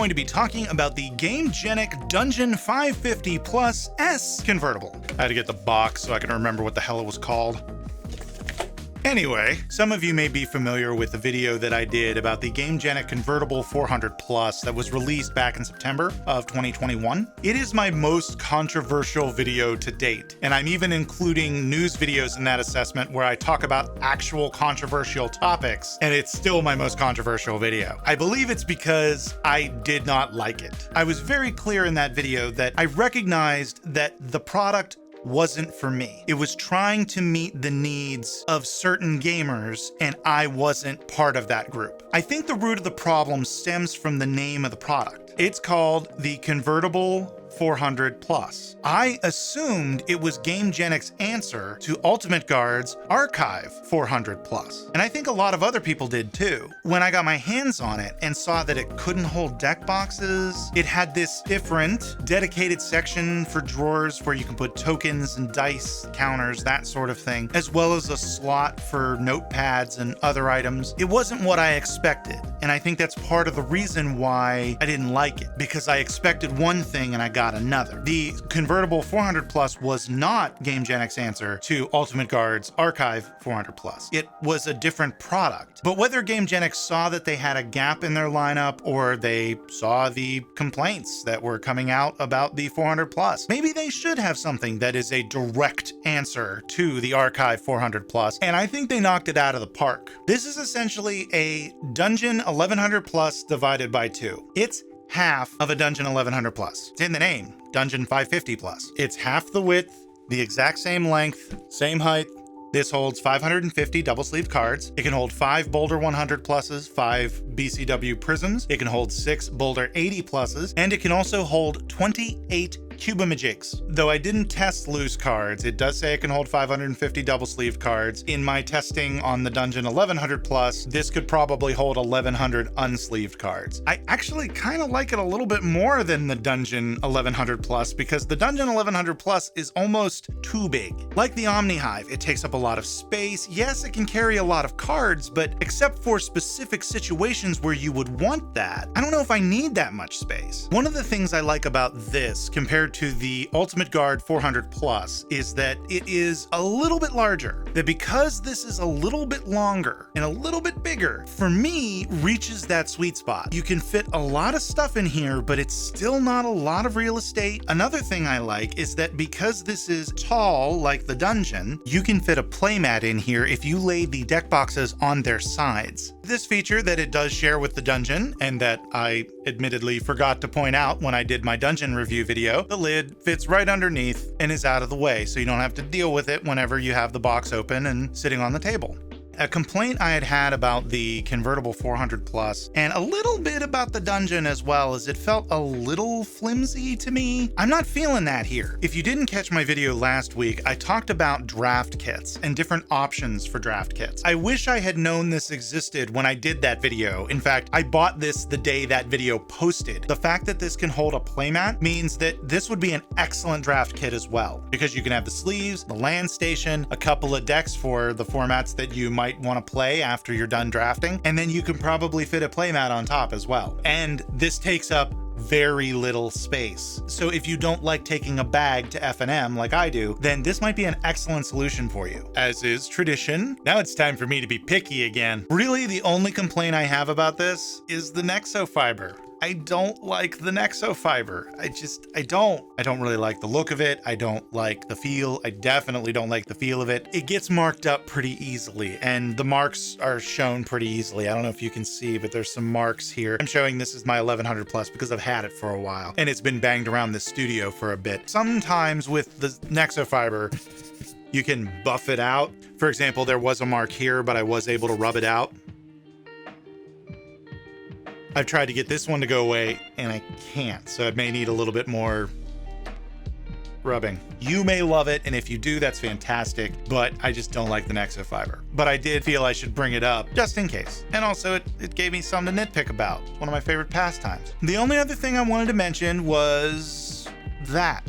going to be talking about the Gamegenic Dungeon 550 Plus S Convertible. I had to get the box so I can remember what the hell it was called. Anyway, some of you may be familiar with the video that I did about the Gamegenic Convertible 400 Plus that was released back in September of 2021. It is my most controversial video to date, and I'm even including news videos in that assessment where I talk about actual controversial topics, and it's still my most controversial video. I believe it's because I did not like it. I was very clear in that video that I recognized that the product wasn't for me. It was trying to meet the needs of certain gamers, and I wasn't part of that group. I think the root of the problem stems from the name of the product. It's called the Convertible 400 Plus. I assumed it was Gamegenic's answer to Ultimate Guard's Arkhive 400 Plus. And I think a lot of other people did too. When I got my hands on it and saw that it couldn't hold deck boxes, it had this different dedicated section for drawers where you can put tokens and dice, counters, that sort of thing, as well as a slot for notepads and other items. It wasn't what I expected. And I think that's part of the reason why I didn't like it, because I expected one thing and I got another. The Convertible 400 Plus was not Gamegenic's answer to Ultimate Guard's Arkhive 400 Plus. It was a different product. But whether Gamegenic saw that they had a gap in their lineup or they saw the complaints that were coming out about the 400 Plus, maybe they should have something that is a direct answer to the Arkhive 400 Plus, and I think they knocked it out of the park. This is essentially a Dungeon 1100 Plus divided by 2. It's half of a Dungeon 1100 Plus. It's in the name, Dungeon 550 Plus. It's half the width, the exact same length, same height. This holds 550 double-sleeved cards. It can hold 5 Boulder 100 pluses, 5 BCW prisms. It can hold 6 Boulder 80 pluses, and it can also hold 28 Cubamagics. Though I didn't test loose cards, it does say it can hold 550 double-sleeved cards. In my testing on the Dungeon 1100 Plus, this could probably hold 1100 unsleeved cards. I actually kind of like it a little bit more than the Dungeon 1100 Plus because the Dungeon 1100 Plus is almost too big. Like the Omnihive, it takes up a lot of space. Yes, it can carry a lot of cards, but except for specific situations where you would want that, I don't know if I need that much space. One of the things I like about this compared to the Ultimate Guard 400 Plus is that it is a little bit larger. That because this is a little bit longer and a little bit bigger, for me, reaches that sweet spot. You can fit a lot of stuff in here, but it's still not a lot of real estate. Another thing I like is that because this is tall, like the Dungeon, you can fit a playmat in here if you lay the deck boxes on their sides. This feature that it does share with the Dungeon, and that I admittedly forgot to point out when I did my Dungeon review video, the lid fits right underneath and is out of the way, so you don't have to deal with it whenever you have the box open and sitting on the table. A complaint I had about the Convertible 400 Plus, and a little bit about the Dungeon as well, is it felt a little flimsy to me. I'm not feeling that here. If you didn't catch my video last week, I talked about draft kits and different options for draft kits. I wish I had known this existed when I did that video. In fact, I bought this the day that video posted. The fact that this can hold a playmat means that this would be an excellent draft kit as well, because you can have the sleeves, the land station, a couple of decks for the formats that you might want to play after you're done drafting, and then you can probably fit a playmat on top as well. And this takes up very little space. So if you don't like taking a bag to F&M like I do, then this might be an excellent solution for you. As is tradition, now it's time for me to be picky again. Really, the only complaint I have about this is the Nexo fiber. I don't like the Nexo fiber. I don't really like the look of it. I don't like the feel. I definitely don't like the feel of it. It gets marked up pretty easily, and the marks are shown pretty easily. I don't know if you can see, but there's some marks here. I'm showing this is my 1100 Plus because I've had it for a while, and it's been banged around the studio for a bit. Sometimes with the Nexo fiber, you can buff it out. For example, there was a mark here, but I was able to rub it out. I've tried to get this one to go away and I can't, so it may need a little bit more rubbing. You may love it, and if you do, that's fantastic, but I just don't like the Nexo fiber. But I did feel I should bring it up just in case. And also it gave me something to nitpick about. One of my favorite pastimes. The only other thing I wanted to mention was that.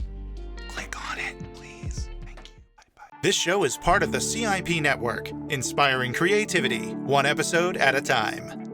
Click on it, please. Thank you. Bye-bye. This show is part of the CIP network, inspiring creativity, one episode at a time.